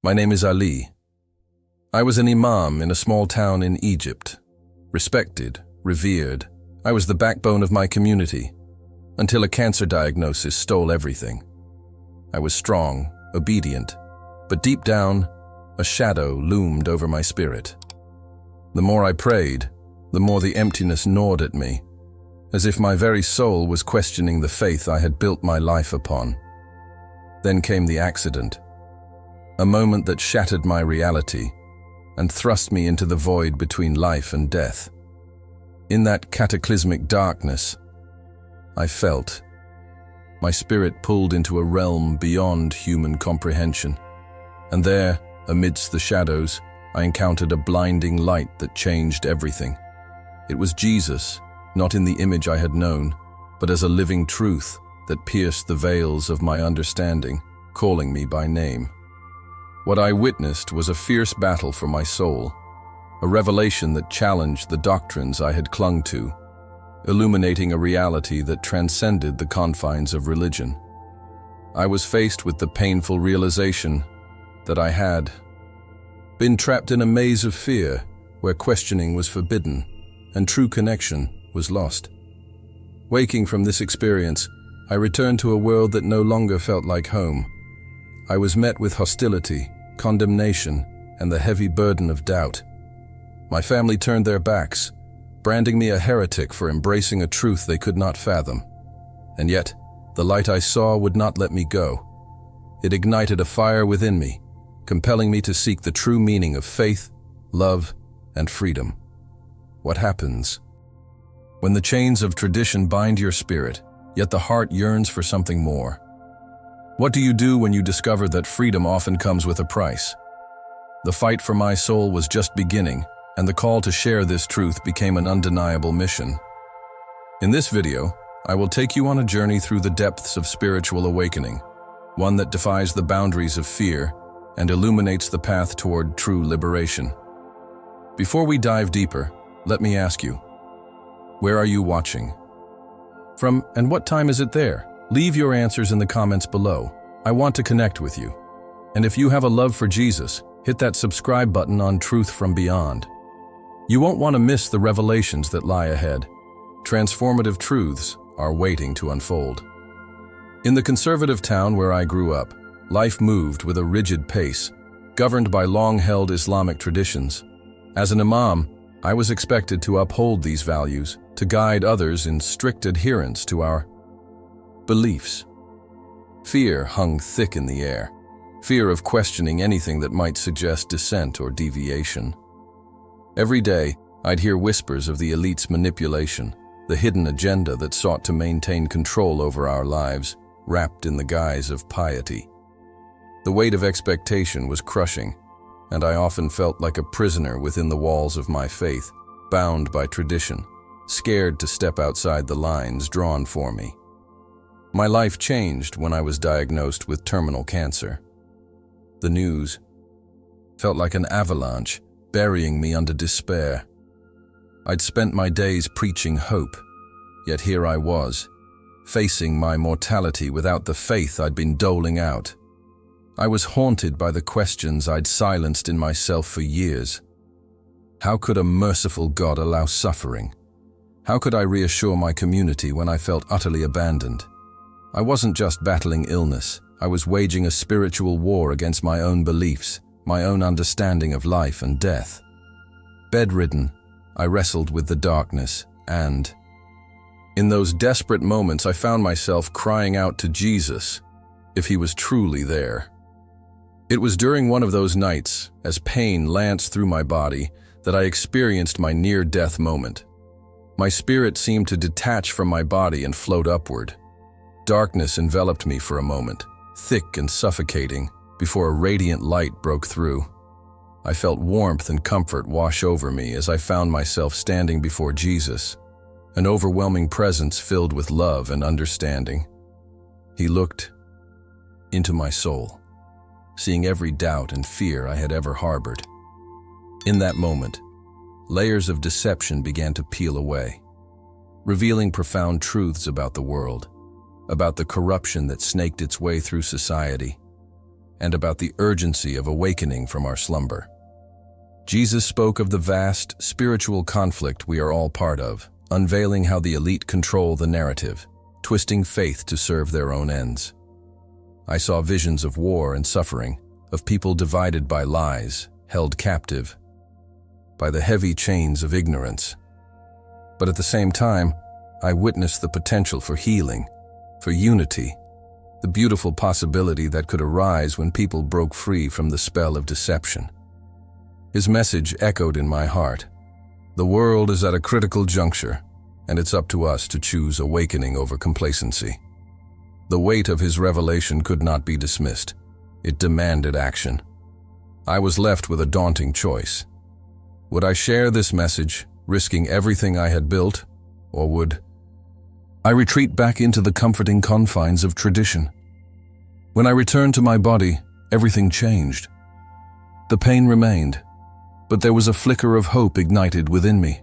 My name is Ali. I was an Imam in a small town in Egypt. Respected, revered, I was the backbone of my community, until a cancer diagnosis stole everything. I was strong, obedient, but deep down, a shadow loomed over my spirit. The more I prayed, the more the emptiness gnawed at me, as if my very soul was questioning the faith I had built my life upon. Then came the accident, a moment that shattered my reality and thrust me into the void between life and death. In that cataclysmic darkness, I felt my spirit pulled into a realm beyond human comprehension. And there, amidst the shadows, I encountered a blinding light that changed everything. It was Jesus, not in the image I had known, but as a living truth that pierced the veils of my understanding, calling me by name. What I witnessed was a fierce battle for my soul, a revelation that challenged the doctrines I had clung to, illuminating a reality that transcended the confines of religion. I was faced with the painful realization that I had been trapped in a maze of fear where questioning was forbidden and true connection was lost. Waking from this experience, I returned to a world that no longer felt like home. I was met with hostility, condemnation, and the heavy burden of doubt. My family turned their backs, branding me a heretic for embracing a truth they could not fathom. And yet, the light I saw would not let me go. It ignited a fire within me, compelling me to seek the true meaning of faith, love, and freedom. What happens when the chains of tradition bind your spirit, yet the heart yearns for something more? What do you do when you discover that freedom often comes with a price? The fight for my soul was just beginning, and the call to share this truth became an undeniable mission. In this video, I will take you on a journey through the depths of spiritual awakening, one that defies the boundaries of fear and illuminates the path toward true liberation. Before we dive deeper, let me ask you, where are you watching from, and what time is it there? Leave your answers in the comments below. I want to connect with you. And if you have a love for Jesus, hit that subscribe button on Truth from Beyond. You won't want to miss the revelations that lie ahead. Transformative truths are waiting to unfold. In the conservative town where I grew up, life moved with a rigid pace, governed by long-held Islamic traditions. As an imam, I was expected to uphold these values, to guide others in strict adherence to our beliefs. Fear hung thick in the air, fear of questioning anything that might suggest dissent or deviation. Every day, I'd hear whispers of the elite's manipulation, the hidden agenda that sought to maintain control over our lives, wrapped in the guise of piety. The weight of expectation was crushing, and I often felt like a prisoner within the walls of my faith, bound by tradition, scared to step outside the lines drawn for me. My life changed when I was diagnosed with terminal cancer. The news felt like an avalanche, burying me under despair. I'd spent my days preaching hope, yet here I was, facing my mortality without the faith I'd been doling out. I was haunted by the questions I'd silenced in myself for years. How could a merciful God allow suffering? How could I reassure my community when I felt utterly abandoned? I wasn't just battling illness, I was waging a spiritual war against my own beliefs, my own understanding of life and death. Bedridden, I wrestled with the darkness, and in those desperate moments I found myself crying out to Jesus, if he was truly there. It was during one of those nights, as pain lanced through my body, that I experienced my near-death moment. My spirit seemed to detach from my body and float upward. Darkness enveloped me for a moment, thick and suffocating, before a radiant light broke through. I felt warmth and comfort wash over me as I found myself standing before Jesus, an overwhelming presence filled with love and understanding. He looked into my soul, seeing every doubt and fear I had ever harbored. In that moment, layers of deception began to peel away, revealing profound truths about the world, about the corruption that snaked its way through society, and about the urgency of awakening from our slumber. Jesus spoke of the vast, spiritual conflict we are all part of, unveiling how the elite control the narrative, twisting faith to serve their own ends. I saw visions of war and suffering, of people divided by lies, held captive by the heavy chains of ignorance. But at the same time, I witnessed the potential for healing, for unity, the beautiful possibility that could arise when people broke free from the spell of deception. His message echoed in my heart. The world is at a critical juncture, and it's up to us to choose awakening over complacency. The weight of his revelation could not be dismissed. It demanded action. I was left with a daunting choice. Would I share this message, risking everything I had built, or would I retreat back into the comforting confines of tradition? When I returned to my body, everything changed. The pain remained, but there was a flicker of hope ignited within me.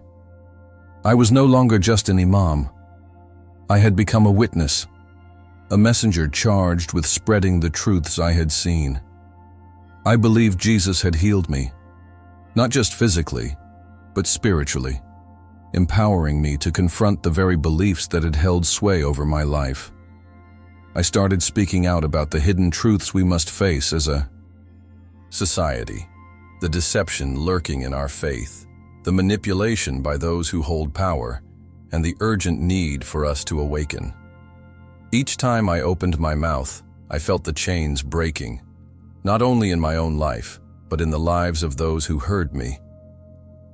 I was no longer just an imam. I had become a witness, a messenger charged with spreading the truths I had seen. I believed Jesus had healed me, not just physically, but spiritually, empowering me to confront the very beliefs that had held sway over my life. I started speaking out about the hidden truths we must face as a society, the deception lurking in our faith, the manipulation by those who hold power, and the urgent need for us to awaken. Each time I opened my mouth, I felt the chains breaking, not only in my own life, but in the lives of those who heard me.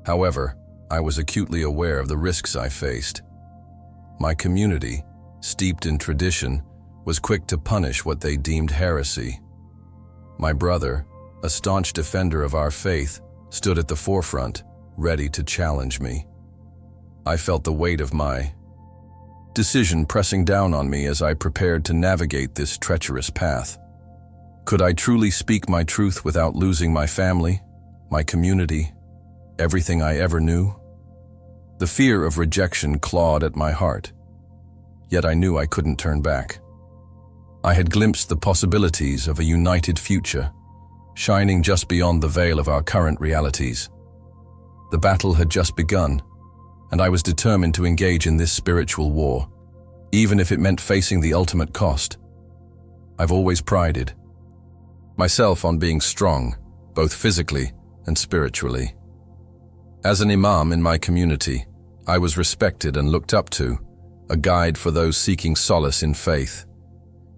However, I was acutely aware of the risks I faced. My community, steeped in tradition, was quick to punish what they deemed heresy. My brother, a staunch defender of our faith, stood at the forefront, ready to challenge me. I felt the weight of my decision pressing down on me as I prepared to navigate this treacherous path. Could I truly speak my truth without losing my family, my community, everything I ever knew? The fear of rejection clawed at my heart, yet I knew I couldn't turn back. I had glimpsed the possibilities of a united future, shining just beyond the veil of our current realities. The battle had just begun, and I was determined to engage in this spiritual war, even if it meant facing the ultimate cost. I've always prided myself on being strong, both physically and spiritually. As an imam in my community, I was respected and looked up to, a guide for those seeking solace in faith.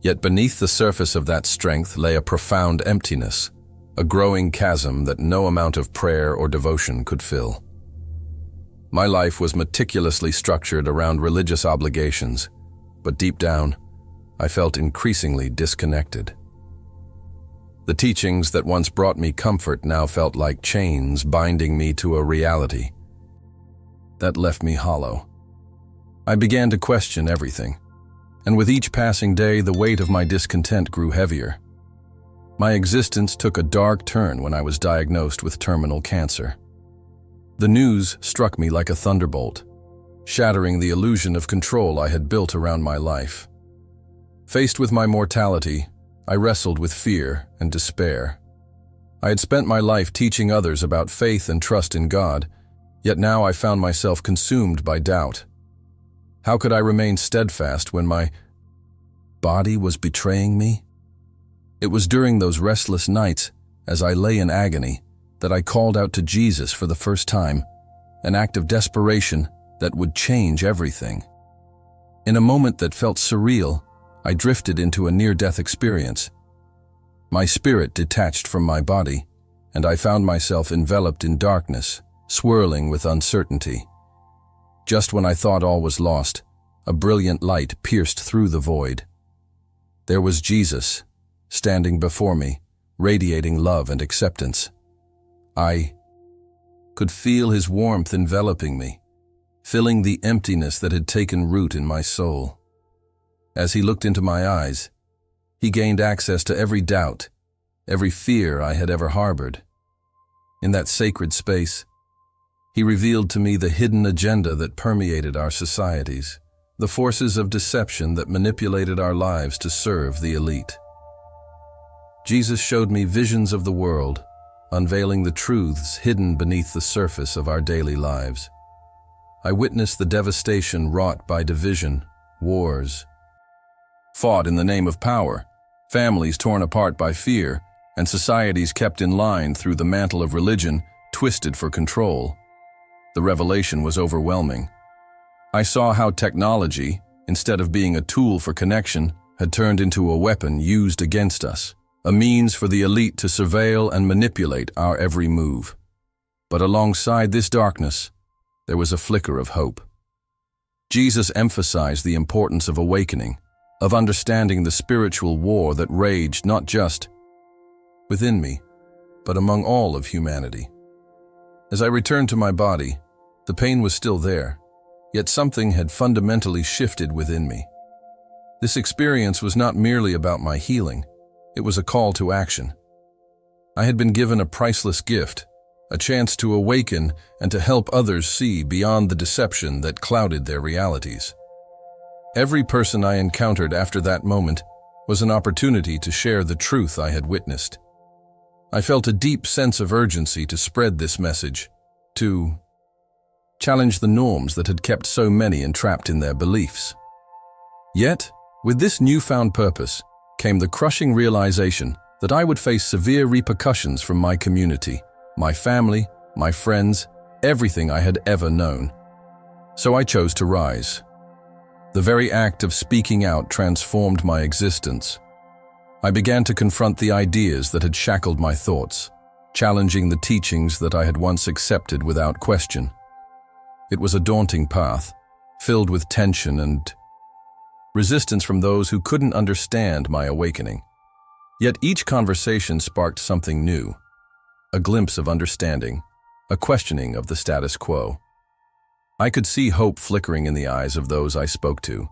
Yet beneath the surface of that strength lay a profound emptiness, a growing chasm that no amount of prayer or devotion could fill. My life was meticulously structured around religious obligations, but deep down, I felt increasingly disconnected. The teachings that once brought me comfort now felt like chains binding me to a reality that left me hollow. I began to question everything, and with each passing day, the weight of my discontent grew heavier. My existence took a dark turn when I was diagnosed with terminal cancer. The news struck me like a thunderbolt, shattering the illusion of control I had built around my life. Faced with my mortality, I wrestled with fear and despair. I had spent my life teaching others about faith and trust in God, yet now I found myself consumed by doubt. How could I remain steadfast when my body was betraying me? It was during those restless nights, as I lay in agony, that I called out to Jesus for the first time, an act of desperation that would change everything. In a moment that felt surreal, I drifted into a near-death experience. My spirit detached from my body, and I found myself enveloped in darkness, swirling with uncertainty. Just when I thought all was lost, a brilliant light pierced through the void. There was Jesus, standing before me, radiating love and acceptance. I could feel his warmth enveloping me, filling the emptiness that had taken root in my soul. As he looked into my eyes, he gained access to every doubt, every fear I had ever harbored. In that sacred space, he revealed to me the hidden agenda that permeated our societies, the forces of deception that manipulated our lives to serve the elite. Jesus showed me visions of the world, unveiling the truths hidden beneath the surface of our daily lives. I witnessed the devastation wrought by division, wars, fought in the name of power, families torn apart by fear, and societies kept in line through the mantle of religion, twisted for control. The revelation was overwhelming. I saw how technology, instead of being a tool for connection, had turned into a weapon used against us, a means for the elite to surveil and manipulate our every move. But alongside this darkness, there was a flicker of hope. Jesus emphasized the importance of awakening, of understanding the spiritual war that raged not just within me, but among all of humanity. As I returned to my body, the pain was still there, yet something had fundamentally shifted within me. This experience was not merely about my healing, it was a call to action. I had been given a priceless gift, a chance to awaken and to help others see beyond the deception that clouded their realities. Every person I encountered after that moment was an opportunity to share the truth I had witnessed. I felt a deep sense of urgency to spread this message, to challenge the norms that had kept so many entrapped in their beliefs. Yet, with this newfound purpose, came the crushing realization that I would face severe repercussions from my community, my family, my friends, everything I had ever known. So I chose to rise. The very act of speaking out transformed my existence. I began to confront the ideas that had shackled my thoughts, challenging the teachings that I had once accepted without question. It was a daunting path, filled with tension and resistance from those who couldn't understand my awakening. Yet each conversation sparked something new, a glimpse of understanding, a questioning of the status quo. I could see hope flickering in the eyes of those I spoke to,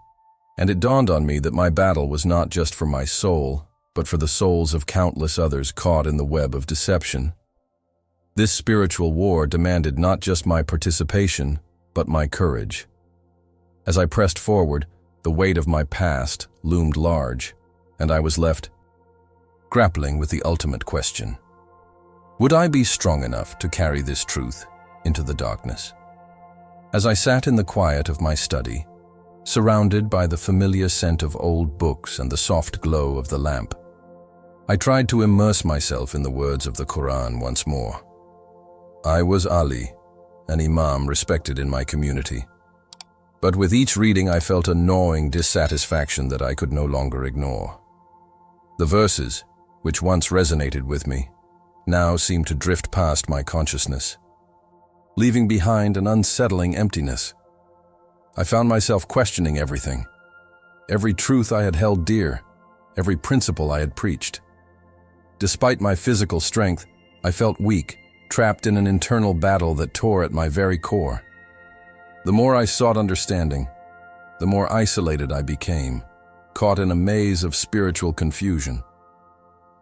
and it dawned on me that my battle was not just for my soul, but for the souls of countless others caught in the web of deception. This spiritual war demanded not just my participation, but my courage. As I pressed forward, the weight of my past loomed large, and I was left grappling with the ultimate question. Would I be strong enough to carry this truth into the darkness? As I sat in the quiet of my study, surrounded by the familiar scent of old books and the soft glow of the lamp, I tried to immerse myself in the words of the Quran once more. I was Ali, an Imam respected in my community. But with each reading I felt a gnawing dissatisfaction that I could no longer ignore. The verses, which once resonated with me, now seemed to drift past my consciousness, leaving behind an unsettling emptiness. I found myself questioning everything, every truth I had held dear, every principle I had preached. Despite my physical strength, I felt weak, trapped in an internal battle that tore at my very core. The more I sought understanding, the more isolated I became, caught in a maze of spiritual confusion.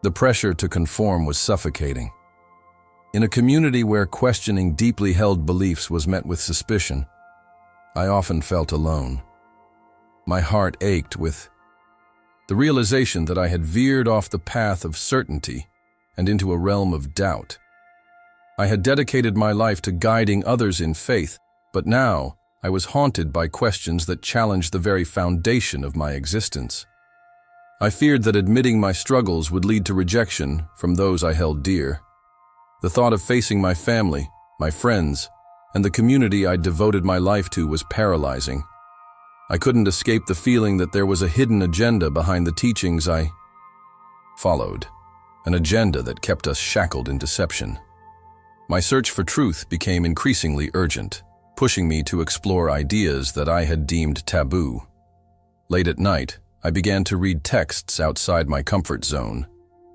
The pressure to conform was suffocating. In a community where questioning deeply held beliefs was met with suspicion, I often felt alone. My heart ached with the realization that I had veered off the path of certainty and into a realm of doubt. I had dedicated my life to guiding others in faith, but now I was haunted by questions that challenged the very foundation of my existence. I feared that admitting my struggles would lead to rejection from those I held dear. The thought of facing my family, my friends, and the community I'd devoted my life to was paralyzing. I couldn't escape the feeling that there was a hidden agenda behind the teachings I followed, an agenda that kept us shackled in deception. My search for truth became increasingly urgent, pushing me to explore ideas that I had deemed taboo. Late at night, I began to read texts outside my comfort zone,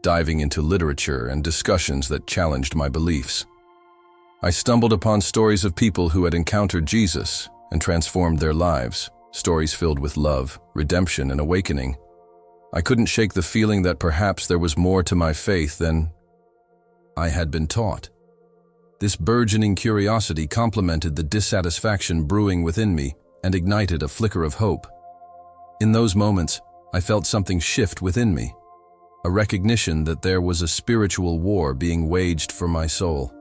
diving into literature and discussions that challenged my beliefs. I stumbled upon stories of people who had encountered Jesus and transformed their lives, stories filled with love, redemption, and awakening. I couldn't shake the feeling that perhaps there was more to my faith than I had been taught. This burgeoning curiosity complemented the dissatisfaction brewing within me and ignited a flicker of hope. In those moments, I felt something shift within me. a recognition that there was a spiritual war being waged for my soul.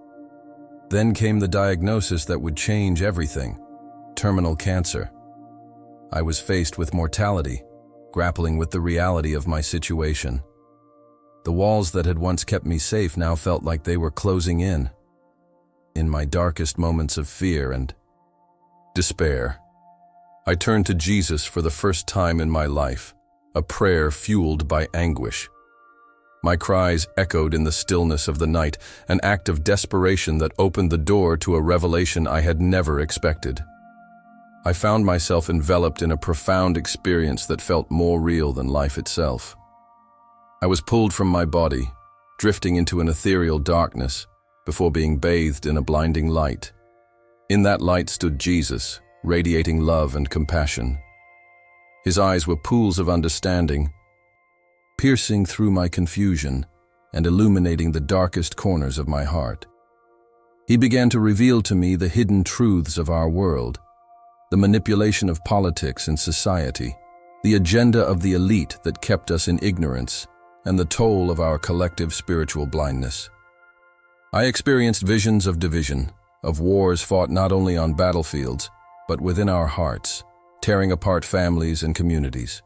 Then came the diagnosis that would change everything: terminal cancer. I was faced with mortality, grappling with the reality of my situation. The walls that had once kept me safe now felt like they were closing in. In my darkest moments of fear and despair, I turned to Jesus for the first time in my life, a prayer fueled by anguish. My cries echoed in the stillness of the night, an act of desperation that opened the door to a revelation I had never expected. I found myself enveloped in a profound experience that felt more real than life itself. I was pulled from my body, drifting into an ethereal darkness, before being bathed in a blinding light. In that light stood Jesus, radiating love and compassion. His eyes were pools of understanding, piercing through my confusion and illuminating the darkest corners of my heart. He began to reveal to me the hidden truths of our world, the manipulation of politics and society, the agenda of the elite that kept us in ignorance, and the toll of our collective spiritual blindness. I experienced visions of division, of wars fought not only on battlefields, but within our hearts, tearing apart families and communities.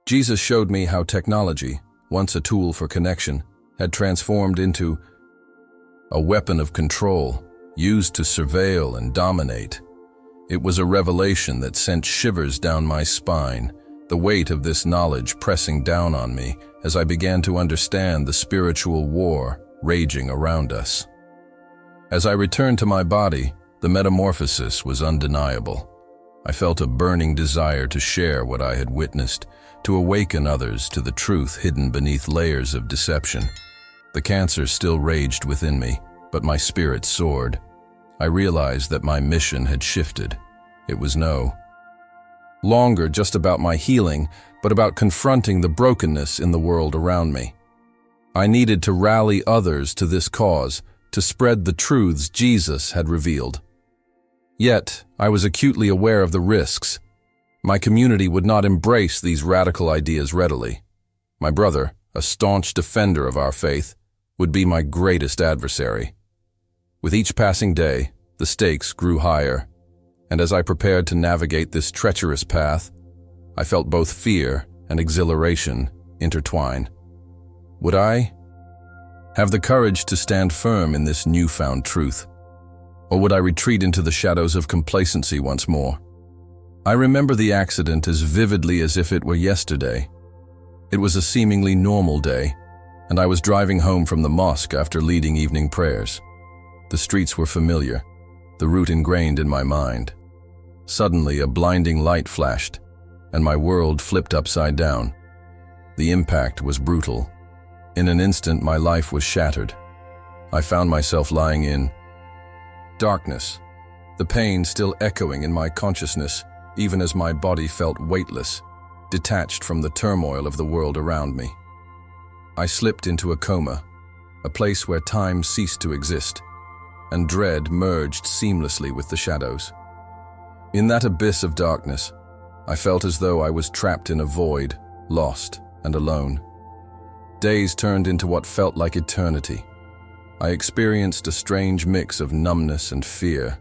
Jesus showed me how technology, once a tool for connection, had transformed into a weapon of control, used to surveil and dominate. It was a revelation that sent shivers down my spine, the weight of this knowledge pressing down on me as I began to understand the spiritual war raging around us. As I returned to my body, the metamorphosis was undeniable. I felt a burning desire to share what I had witnessed, to awaken others to the truth hidden beneath layers of deception. The cancer still raged within me, but my spirit soared. I realized that my mission had shifted. It was no longer just about my healing, but about confronting the brokenness in the world around me. I needed to rally others to this cause, to spread the truths Jesus had revealed. Yet, I was acutely aware of the risks. My community would not embrace these radical ideas readily. My brother, a staunch defender of our faith, would be my greatest adversary. With each passing day, the stakes grew higher, and as I prepared to navigate this treacherous path, I felt both fear and exhilaration intertwine. Would I have the courage to stand firm in this newfound truth? Or would I retreat into the shadows of complacency once more? I remember the accident as vividly as if it were yesterday. It was a seemingly normal day, and I was driving home from the mosque after leading evening prayers. The streets were familiar, the route ingrained in my mind. Suddenly, a blinding light flashed, and my world flipped upside down. The impact was brutal. In an instant, my life was shattered. I found myself lying in darkness, the pain still echoing in my consciousness, even as my body felt weightless, detached from the turmoil of the world around me. I slipped into a coma, a place where time ceased to exist, and dread merged seamlessly with the shadows. In that abyss of darkness, I felt as though I was trapped in a void, lost and alone. Days turned into what felt like eternity. I experienced a strange mix of numbness and fear.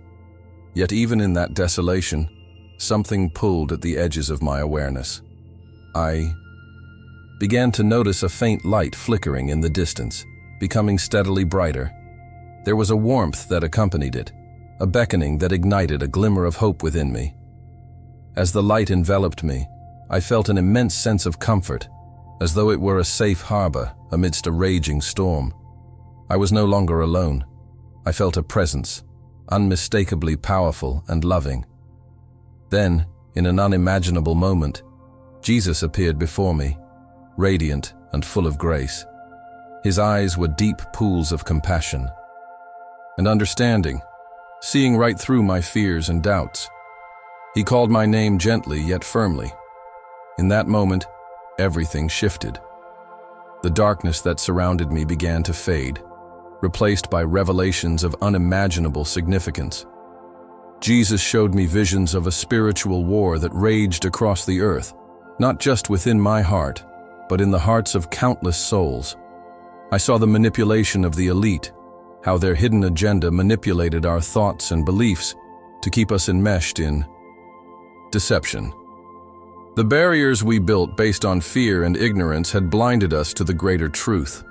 Yet even in that desolation, something pulled at the edges of my awareness. I began to notice a faint light flickering in the distance, becoming steadily brighter. There was a warmth that accompanied it, a beckoning that ignited a glimmer of hope within me. As the light enveloped me, I felt an immense sense of comfort, as though it were a safe harbor amidst a raging storm. I was no longer alone. I felt a presence, unmistakably powerful and loving. Then, in an unimaginable moment, Jesus appeared before me, radiant and full of grace. His eyes were deep pools of compassion and understanding, seeing right through my fears and doubts. He called my name gently yet firmly. In that moment, everything shifted. The darkness that surrounded me began to fade, replaced by revelations of unimaginable significance. Jesus showed me visions of a spiritual war that raged across the earth, not just within my heart, but in the hearts of countless souls. I saw the manipulation of the elite, how their hidden agenda manipulated our thoughts and beliefs to keep us enmeshed in deception. The barriers we built based on fear and ignorance had blinded us to the greater truth.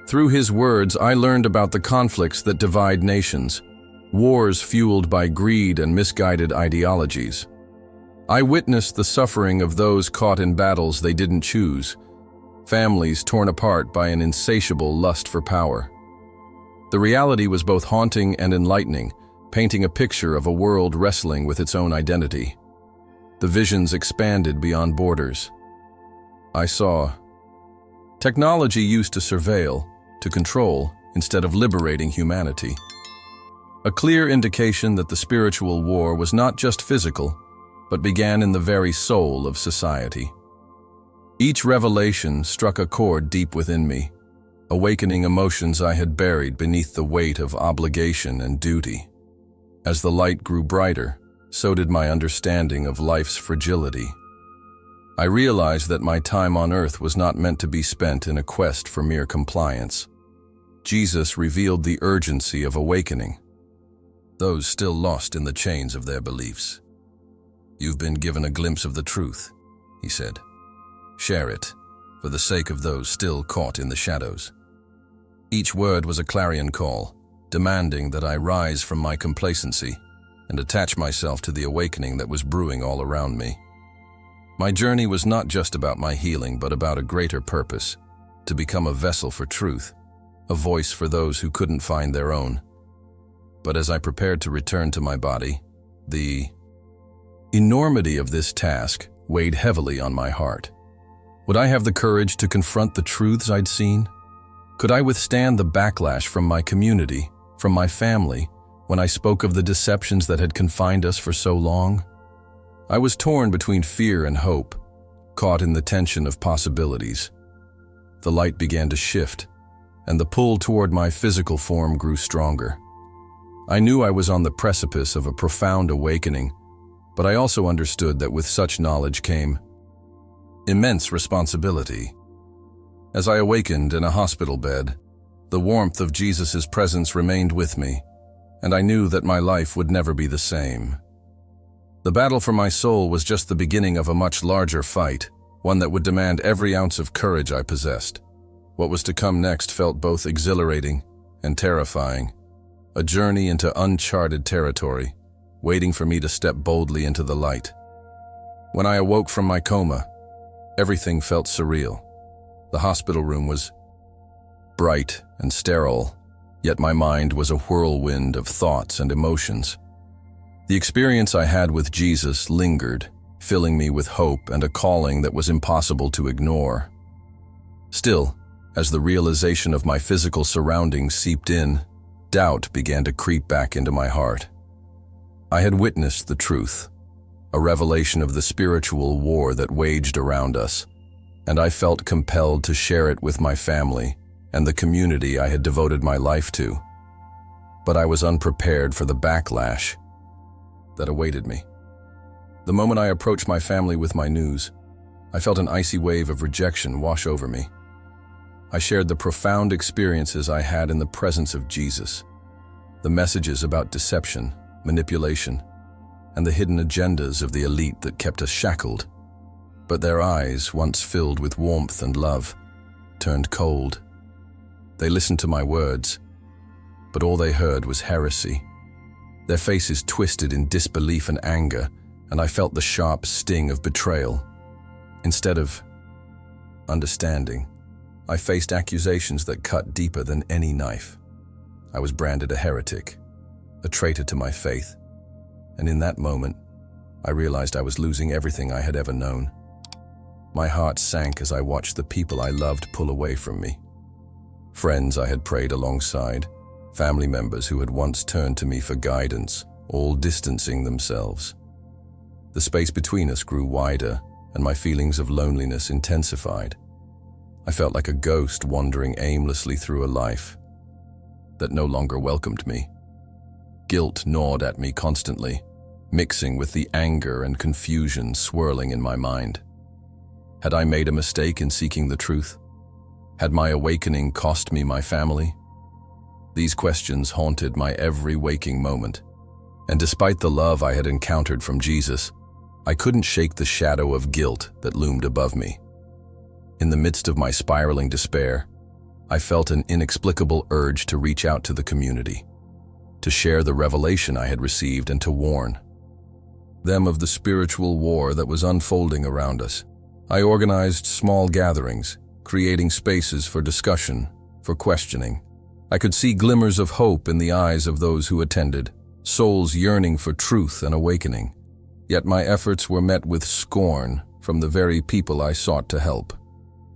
Through his words, I learned about the conflicts that divide nations, wars fueled by greed and misguided ideologies. I witnessed the suffering of those caught in battles they didn't choose, families torn apart by an insatiable lust for power. The reality was both haunting and enlightening, painting a picture of a world wrestling with its own identity. The visions expanded beyond borders. I saw technology used to surveil, to control, instead of liberating humanity. A clear indication that the spiritual war was not just physical, but began in the very soul of society. Each revelation struck a chord deep within me, awakening emotions I had buried beneath the weight of obligation and duty. As the light grew brighter, so did my understanding of life's fragility. I realized that my time on earth was not meant to be spent in a quest for mere compliance. Jesus revealed the urgency of awakening those still lost in the chains of their beliefs. "You've been given a glimpse of the truth," he said. "Share it, for the sake of those still caught in the shadows." Each word was a clarion call, demanding that I rise from my complacency and attach myself to the awakening that was brewing all around me. My journey was not just about my healing, but about a greater purpose, to become a vessel for truth, a voice for those who couldn't find their own. But as I prepared to return to my body, the enormity of this task weighed heavily on my heart. Would I have the courage to confront the truths I'd seen? Could I withstand the backlash from my community, from my family, when I spoke of the deceptions that had confined us for so long? I was torn between fear and hope, caught in the tension of possibilities. The light began to shift, and the pull toward my physical form grew stronger. I knew I was on the precipice of a profound awakening, but I also understood that with such knowledge came immense responsibility. As I awakened in a hospital bed, the warmth of Jesus' presence remained with me, and I knew that my life would never be the same. The battle for my soul was just the beginning of a much larger fight, one that would demand every ounce of courage I possessed. What was to come next felt both exhilarating and terrifying, a journey into uncharted territory, waiting for me to step boldly into the light. When I awoke from my coma, everything felt surreal. The hospital room was bright and sterile, yet my mind was a whirlwind of thoughts and emotions. The experience I had with Jesus lingered, filling me with hope and a calling that was impossible to ignore. Still, as the realization of my physical surroundings seeped in, doubt began to creep back into my heart. I had witnessed the truth, a revelation of the spiritual war that waged around us, and I felt compelled to share it with my family and the community I had devoted my life to. But I was unprepared for the backlash that awaited me. The moment I approached my family with my news, I felt an icy wave of rejection wash over me. I shared the profound experiences I had in the presence of Jesus, the messages about deception, manipulation, and the hidden agendas of the elite that kept us shackled. But their eyes, once filled with warmth and love, turned cold. They listened to my words, but all they heard was heresy. Their faces twisted in disbelief and anger, and I felt the sharp sting of betrayal. Instead of understanding, I faced accusations that cut deeper than any knife. I was branded a heretic, a traitor to my faith, and in that moment, I realized I was losing everything I had ever known. My heart sank as I watched the people I loved pull away from me. Friends I had prayed alongside, family members who had once turned to me for guidance, all distancing themselves. The space between us grew wider, and my feelings of loneliness intensified. I felt like a ghost wandering aimlessly through a life that no longer welcomed me. Guilt gnawed at me constantly, mixing with the anger and confusion swirling in my mind. Had I made a mistake in seeking the truth? Had my awakening cost me my family? These questions haunted my every waking moment, and despite the love I had encountered from Jesus, I couldn't shake the shadow of guilt that loomed above me. In the midst of my spiraling despair, I felt an inexplicable urge to reach out to the community, to share the revelation I had received and to warn them of the spiritual war that was unfolding around us. I organized small gatherings, creating spaces for discussion, for questioning. I could see glimmers of hope in the eyes of those who attended, souls yearning for truth and awakening. Yet my efforts were met with scorn from the very people I sought to help.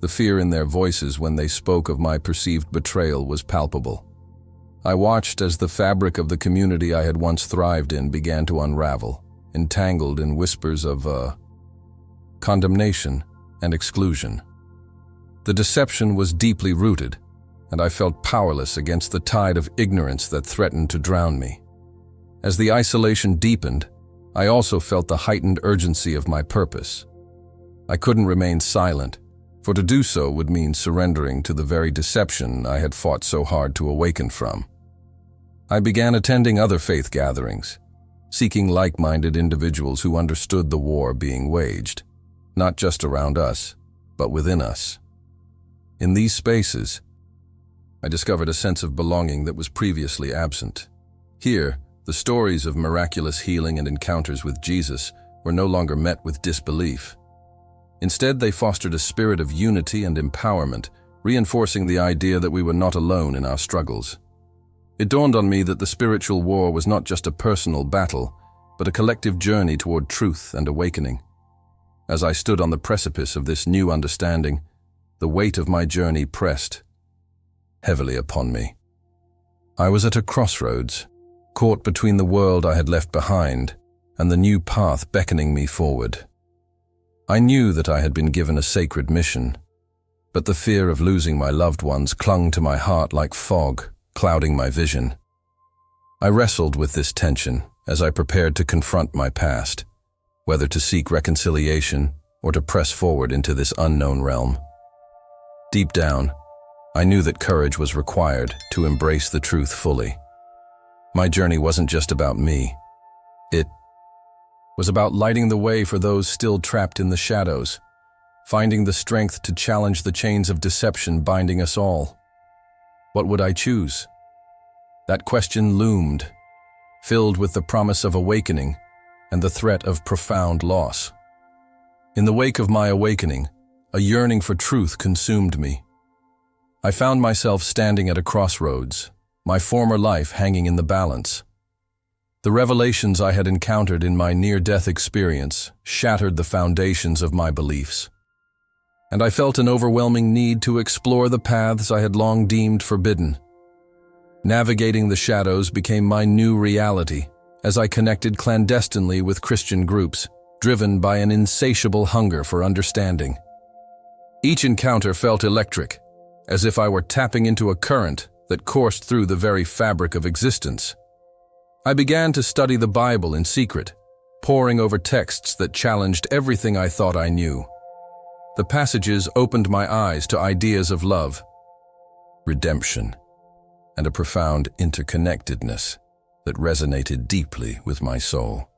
The fear in their voices when they spoke of my perceived betrayal was palpable. I watched as the fabric of the community I had once thrived in began to unravel, entangled in whispers of condemnation and exclusion. The deception was deeply rooted, and I felt powerless against the tide of ignorance that threatened to drown me. As the isolation deepened, I also felt the heightened urgency of my purpose. I couldn't remain silent, for to do so would mean surrendering to the very deception I had fought so hard to awaken from. I began attending other faith gatherings, seeking like-minded individuals who understood the war being waged, not just around us, but within us. In these spaces, I discovered a sense of belonging that was previously absent. Here, the stories of miraculous healing and encounters with Jesus were no longer met with disbelief. Instead, they fostered a spirit of unity and empowerment, reinforcing the idea that we were not alone in our struggles. It dawned on me that the spiritual war was not just a personal battle, but a collective journey toward truth and awakening. As I stood on the precipice of this new understanding, the weight of my journey pressed heavily upon me. I was at a crossroads, caught between the world I had left behind and the new path beckoning me forward. I knew that I had been given a sacred mission, but the fear of losing my loved ones clung to my heart like fog, clouding my vision. I wrestled with this tension as I prepared to confront my past, whether to seek reconciliation or to press forward into this unknown realm. Deep down, I knew that courage was required to embrace the truth fully. My journey wasn't just about me. It was about lighting the way for those still trapped in the shadows, finding the strength to challenge the chains of deception binding us all. What would I choose? That question loomed, filled with the promise of awakening and the threat of profound loss. In the wake of my awakening, a yearning for truth consumed me. I found myself standing at a crossroads, my former life hanging in the balance. The revelations I had encountered in my near-death experience shattered the foundations of my beliefs, and I felt an overwhelming need to explore the paths I had long deemed forbidden. Navigating the shadows became my new reality as I connected clandestinely with Christian groups, driven by an insatiable hunger for understanding. Each encounter felt electric, as if I were tapping into a current that coursed through the very fabric of existence. I began to study the Bible in secret, poring over texts that challenged everything I thought I knew. The passages opened my eyes to ideas of love, redemption, and a profound interconnectedness that resonated deeply with my soul.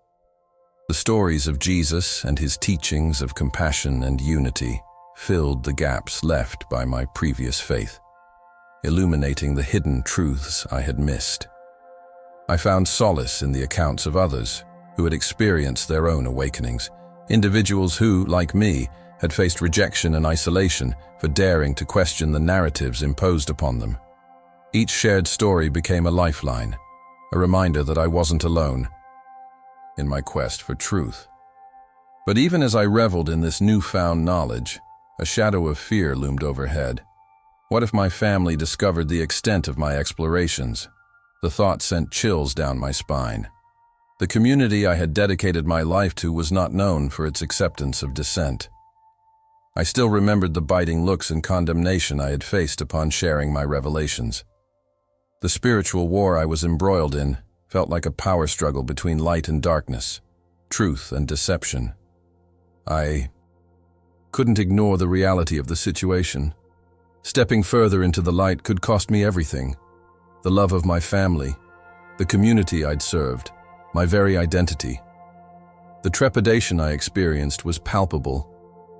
The stories of Jesus and his teachings of compassion and unity filled the gaps left by my previous faith, illuminating the hidden truths I had missed. I found solace in the accounts of others who had experienced their own awakenings, individuals who, like me, had faced rejection and isolation for daring to question the narratives imposed upon them. Each shared story became a lifeline, a reminder that I wasn't alone in my quest for truth. But even as I reveled in this newfound knowledge, a shadow of fear loomed overhead. What if my family discovered the extent of my explorations? The thought sent chills down my spine. The community I had dedicated my life to was not known for its acceptance of dissent. I still remembered the biting looks and condemnation I had faced upon sharing my revelations. The spiritual war I was embroiled in felt like a power struggle between light and darkness, truth and deception. I couldn't ignore the reality of the situation. Stepping further into the light could cost me everything: the love of my family, the community I'd served, my very identity. The trepidation I experienced was palpable,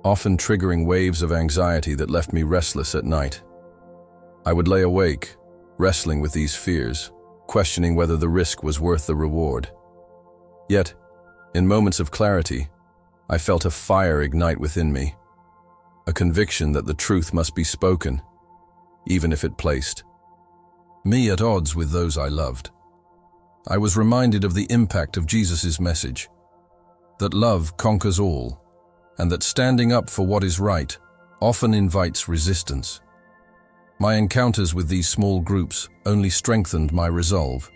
often triggering waves of anxiety that left me restless at night. I would lay awake, wrestling with these fears, questioning whether the risk was worth the reward. Yet, in moments of clarity, I felt a fire ignite within me, a conviction that the truth must be spoken, even if it placed me at odds with those I loved. I was reminded of the impact of Jesus' message, that love conquers all, and that standing up for what is right often invites resistance. My encounters with these small groups only strengthened my resolve.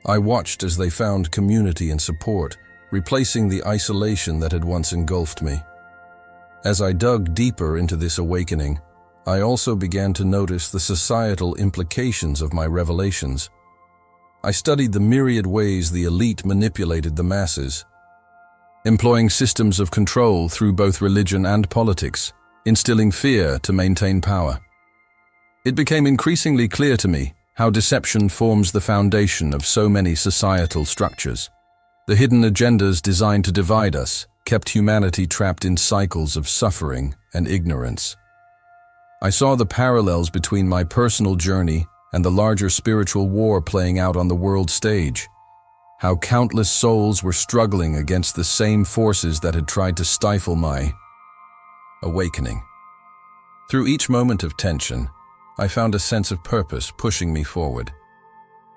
I watched as they found community and support, replacing the isolation that had once engulfed me. As I dug deeper into this awakening, I also began to notice the societal implications of my revelations. I studied the myriad ways the elite manipulated the masses, employing systems of control through both religion and politics, instilling fear to maintain power. It became increasingly clear to me how deception forms the foundation of so many societal structures. The hidden agendas designed to divide us kept humanity trapped in cycles of suffering and ignorance. I saw the parallels between my personal journey and the larger spiritual war playing out on the world stage, how countless souls were struggling against the same forces that had tried to stifle my awakening. Through each moment of tension, I found a sense of purpose pushing me forward.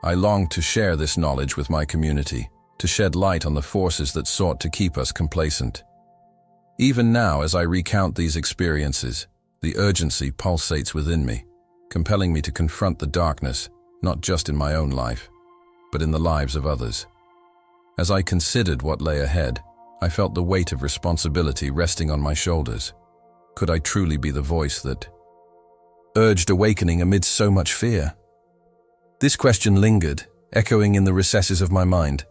I longed to share this knowledge with my community, to shed light on the forces that sought to keep us complacent. Even now, as I recount these experiences, the urgency pulsates within me, compelling me to confront the darkness, not just in my own life, but in the lives of others. As I considered what lay ahead, I felt the weight of responsibility resting on my shoulders. Could I truly be the voice that urged awakening amidst so much fear? This question lingered, echoing in the recesses of my mind,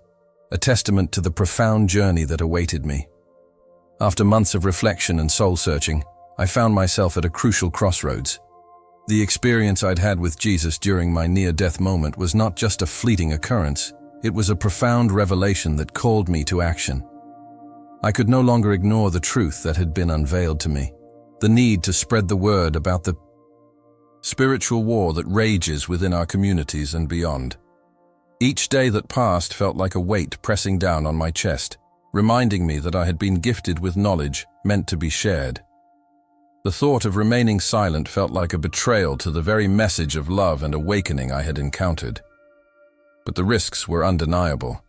a testament to the profound journey that awaited me. After months of reflection and soul-searching, I found myself at a crucial crossroads. The experience I'd had with Jesus during my near-death moment was not just a fleeting occurrence, it was a profound revelation that called me to action. I could no longer ignore the truth that had been unveiled to me, the need to spread the word about the spiritual war that rages within our communities and beyond. Each day that passed felt like a weight pressing down on my chest, reminding me that I had been gifted with knowledge meant to be shared. The thought of remaining silent felt like a betrayal to the very message of love and awakening I had encountered. But the risks were undeniable.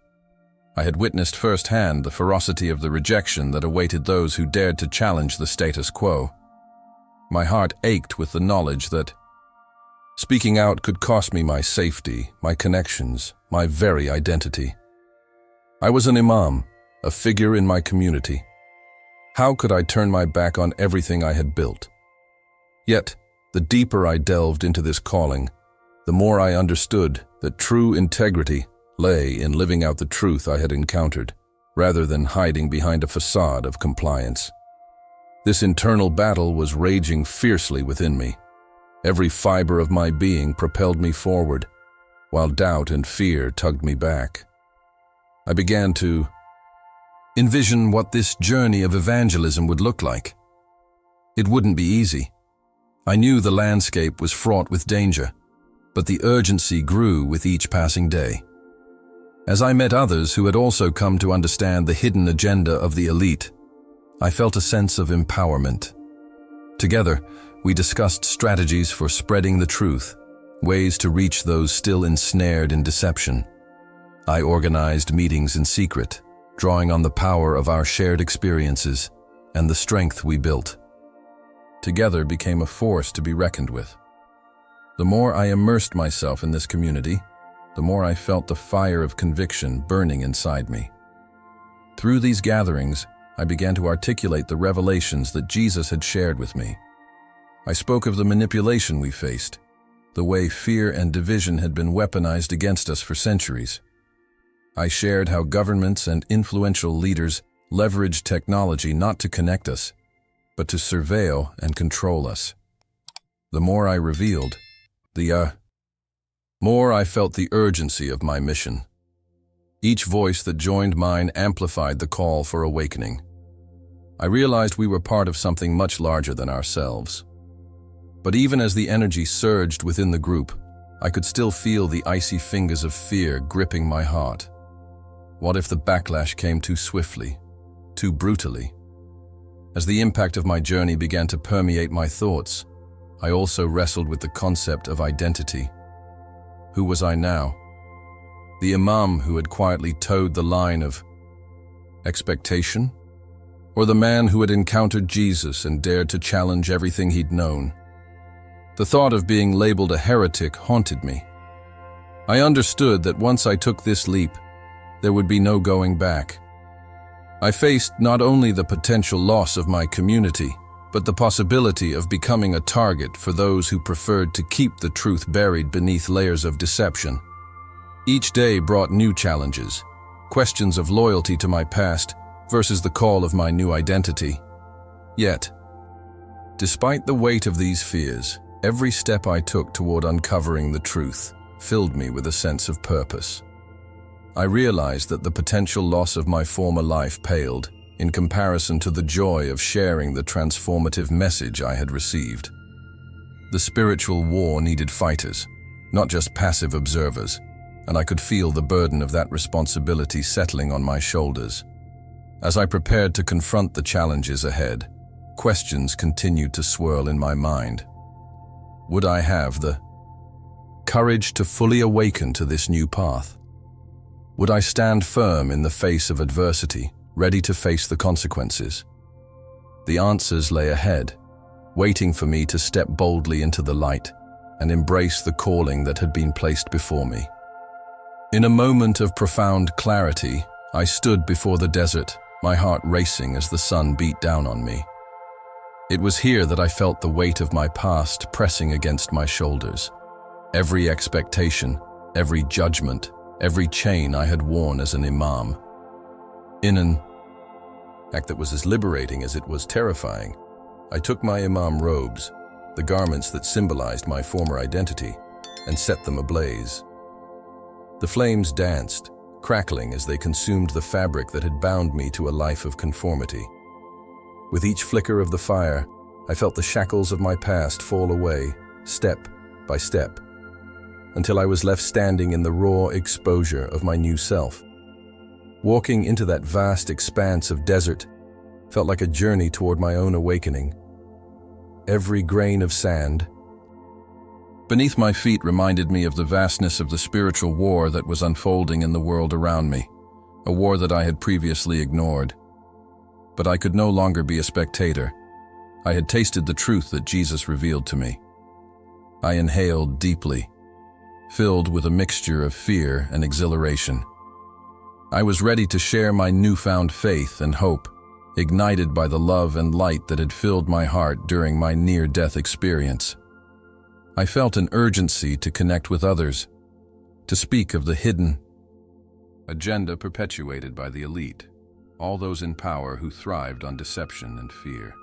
I had witnessed firsthand the ferocity of the rejection that awaited those who dared to challenge the status quo. My heart ached with the knowledge that speaking out could cost me my safety, my connections, my very identity. I was an imam, a figure in my community. How could I turn my back on everything I had built? Yet, the deeper I delved into this calling, the more I understood that true integrity lay in living out the truth I had encountered, rather than hiding behind a facade of compliance. This internal battle was raging fiercely within me. Every fiber of my being propelled me forward, while doubt and fear tugged me back. I began to envision what this journey of evangelism would look like. It wouldn't be easy. I knew the landscape was fraught with danger, but the urgency grew with each passing day. As I met others who had also come to understand the hidden agenda of the elite, I felt a sense of empowerment. Together, we discussed strategies for spreading the truth, ways to reach those still ensnared in deception. I organized meetings in secret, drawing on the power of our shared experiences and the strength we built. Together became a force to be reckoned with. The more I immersed myself in this community, the more I felt the fire of conviction burning inside me. Through these gatherings, I began to articulate the revelations that Jesus had shared with me. I spoke of the manipulation we faced, the way fear and division had been weaponized against us for centuries. I shared how governments and influential leaders leveraged technology not to connect us, but to surveil and control us. The more I revealed, the more I felt the urgency of my mission. Each voice that joined mine amplified the call for awakening. I realized we were part of something much larger than ourselves. But even as the energy surged within the group, I could still feel the icy fingers of fear gripping my heart. What if the backlash came too swiftly, too brutally? As the impact of my journey began to permeate my thoughts, I also wrestled with the concept of identity. Who was I now? The Imam who had quietly towed the line of expectation? Or the man who had encountered Jesus and dared to challenge everything he'd known? The thought of being labeled a heretic haunted me. I understood that once I took this leap, there would be no going back. I faced not only the potential loss of my community, but the possibility of becoming a target for those who preferred to keep the truth buried beneath layers of deception. Each day brought new challenges, questions of loyalty to my past versus the call of my new identity. Yet, despite the weight of these fears, every step I took toward uncovering the truth filled me with a sense of purpose. I realized that the potential loss of my former life paled in comparison to the joy of sharing the transformative message I had received. The spiritual war needed fighters, not just passive observers, and I could feel the burden of that responsibility settling on my shoulders. As I prepared to confront the challenges ahead, questions continued to swirl in my mind. Would I have the courage to fully awaken to this new path? Would I stand firm in the face of adversity, ready to face the consequences? The answers lay ahead, waiting for me to step boldly into the light and embrace the calling that had been placed before me. In a moment of profound clarity, I stood before the desert, my heart racing as the sun beat down on me. It was here that I felt the weight of my past pressing against my shoulders. Every expectation, every judgment, every chain I had worn as an Imam. In an act that was as liberating as it was terrifying, I took my Imam robes, the garments that symbolized my former identity, and set them ablaze. The flames danced, crackling as they consumed the fabric that had bound me to a life of conformity. With each flicker of the fire, I felt the shackles of my past fall away, step by step, until I was left standing in the raw exposure of my new self. Walking into that vast expanse of desert felt like a journey toward my own awakening. Every grain of sand beneath my feet reminded me of the vastness of the spiritual war that was unfolding in the world around me, a war that I had previously ignored. But I could no longer be a spectator. I had tasted the truth that Jesus revealed to me. I inhaled deeply, filled with a mixture of fear and exhilaration. I was ready to share my newfound faith and hope, ignited by the love and light that had filled my heart during my near-death experience. I felt an urgency to connect with others, to speak of the hidden agenda perpetuated by the elite, all those in power who thrived on deception and fear.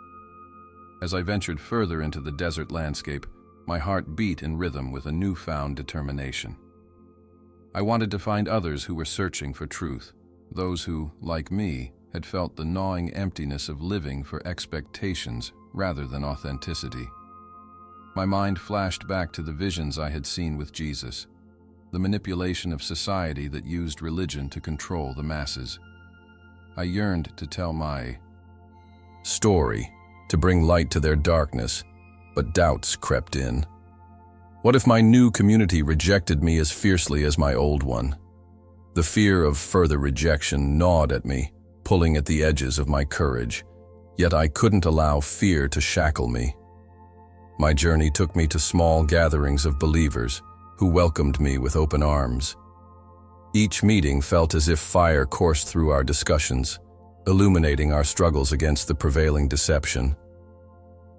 As I ventured further into the desert landscape, my heart beat in rhythm with a newfound determination. I wanted to find others who were searching for truth, those who, like me, had felt the gnawing emptiness of living for expectations rather than authenticity. My mind flashed back to the visions I had seen with Jesus, the manipulation of society that used religion to control the masses. I yearned to tell my story, to bring light to their darkness, but doubts crept in. What if my new community rejected me as fiercely as my old one? The fear of further rejection gnawed at me, pulling at the edges of my courage, yet I couldn't allow fear to shackle me. My journey took me to small gatherings of believers who welcomed me with open arms. Each meeting felt as if fire coursed through our discussions, illuminating our struggles against the prevailing deception.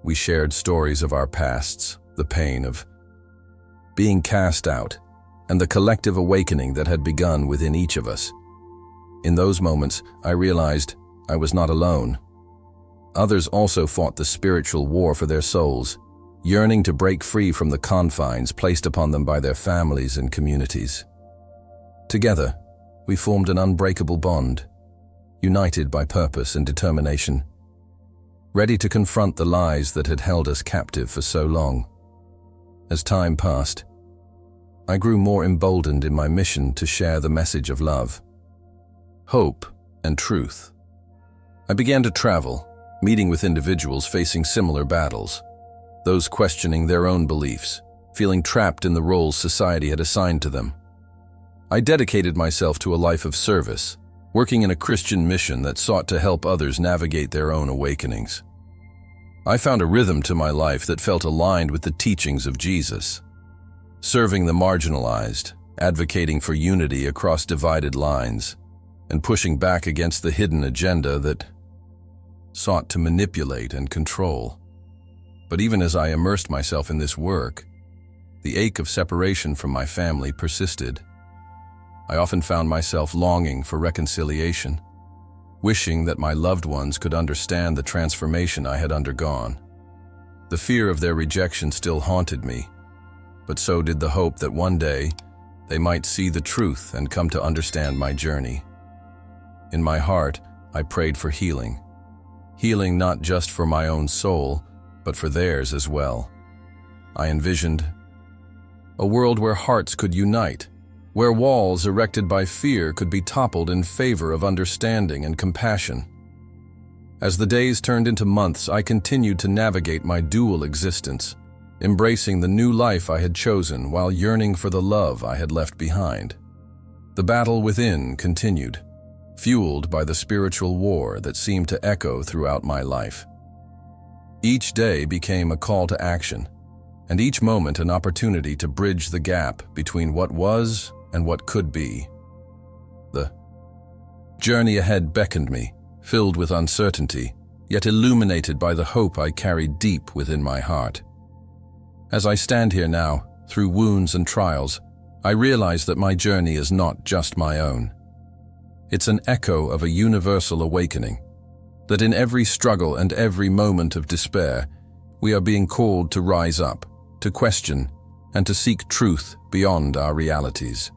We shared stories of our pasts, the pain of being cast out, and the collective awakening that had begun within each of us. In those moments, I realized I was not alone. Others also fought the spiritual war for their souls, yearning to break free from the confines placed upon them by their families and communities. Together, we formed an unbreakable bond, united by purpose and determination, ready to confront the lies that had held us captive for so long. As time passed, I grew more emboldened in my mission to share the message of love, hope, and truth. I began to travel, meeting with individuals facing similar battles, those questioning their own beliefs, feeling trapped in the roles society had assigned to them. I dedicated myself to a life of service, working in a Christian mission that sought to help others navigate their own awakenings. I found a rhythm to my life that felt aligned with the teachings of Jesus, serving the marginalized, advocating for unity across divided lines, and pushing back against the hidden agenda that sought to manipulate and control. But even as I immersed myself in this work, the ache of separation from my family persisted. I often found myself longing for reconciliation, wishing that my loved ones could understand the transformation I had undergone. The fear of their rejection still haunted me, but so did the hope that one day they might see the truth and come to understand my journey. In my heart, I prayed for healing not just for my own soul, but for theirs as well. I envisioned a world where hearts could unite, where walls erected by fear could be toppled in favor of understanding and compassion. As the days turned into months, I continued to navigate my dual existence, embracing the new life I had chosen while yearning for the love I had left behind. The battle within continued, fueled by the spiritual war that seemed to echo throughout my life. Each day became a call to action, and each moment an opportunity to bridge the gap between what was and what could be. The journey ahead beckoned me, filled with uncertainty, yet illuminated by the hope I carried deep within my heart. As I stand here now, through wounds and trials, I realize that my journey is not just my own. It's an echo of a universal awakening, that in every struggle and every moment of despair, we are being called to rise up, to question, and to seek truth beyond our realities.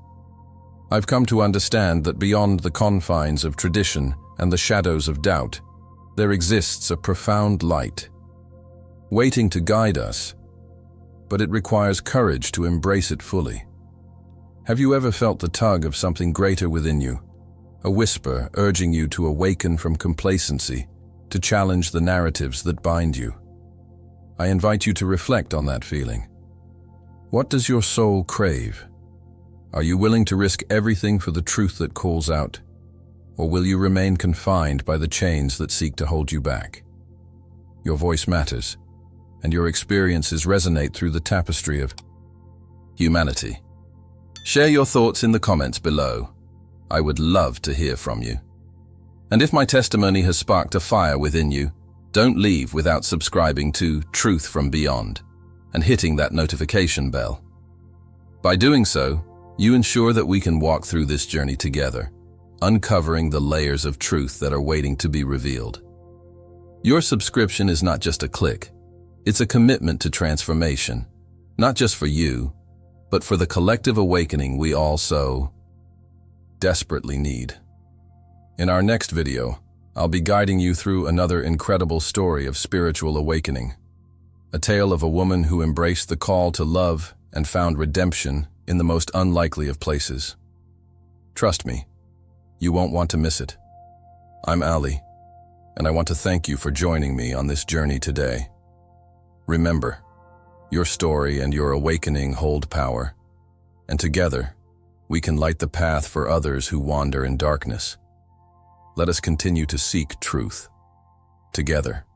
I've come to understand that beyond the confines of tradition and the shadows of doubt, there exists a profound light, waiting to guide us, but it requires courage to embrace it fully. Have you ever felt the tug of something greater within you, a whisper urging you to awaken from complacency, to challenge the narratives that bind you? I invite you to reflect on that feeling. What does your soul crave? Are you willing to risk everything for the truth that calls out? Or will you remain confined by the chains that seek to hold you back? Your voice matters, and your experiences resonate through the tapestry of humanity. Share your thoughts in the comments below. I would love to hear from you. And if my testimony has sparked a fire within you, don't leave without subscribing to Truth from Beyond and hitting that notification bell. By doing so, you ensure that we can walk through this journey together, uncovering the layers of truth that are waiting to be revealed. Your subscription is not just a click. It's a commitment to transformation, not just for you, but for the collective awakening we all so desperately need. In our next video, I'll be guiding you through another incredible story of spiritual awakening, a tale of a woman who embraced the call to love and found redemption in the most unlikely of places. Trust me, you won't want to miss it. I'm Ali, and I want to thank you for joining me on this journey today. Remember, your story and your awakening hold power, and together, we can light the path for others who wander in darkness. Let us continue to seek truth together.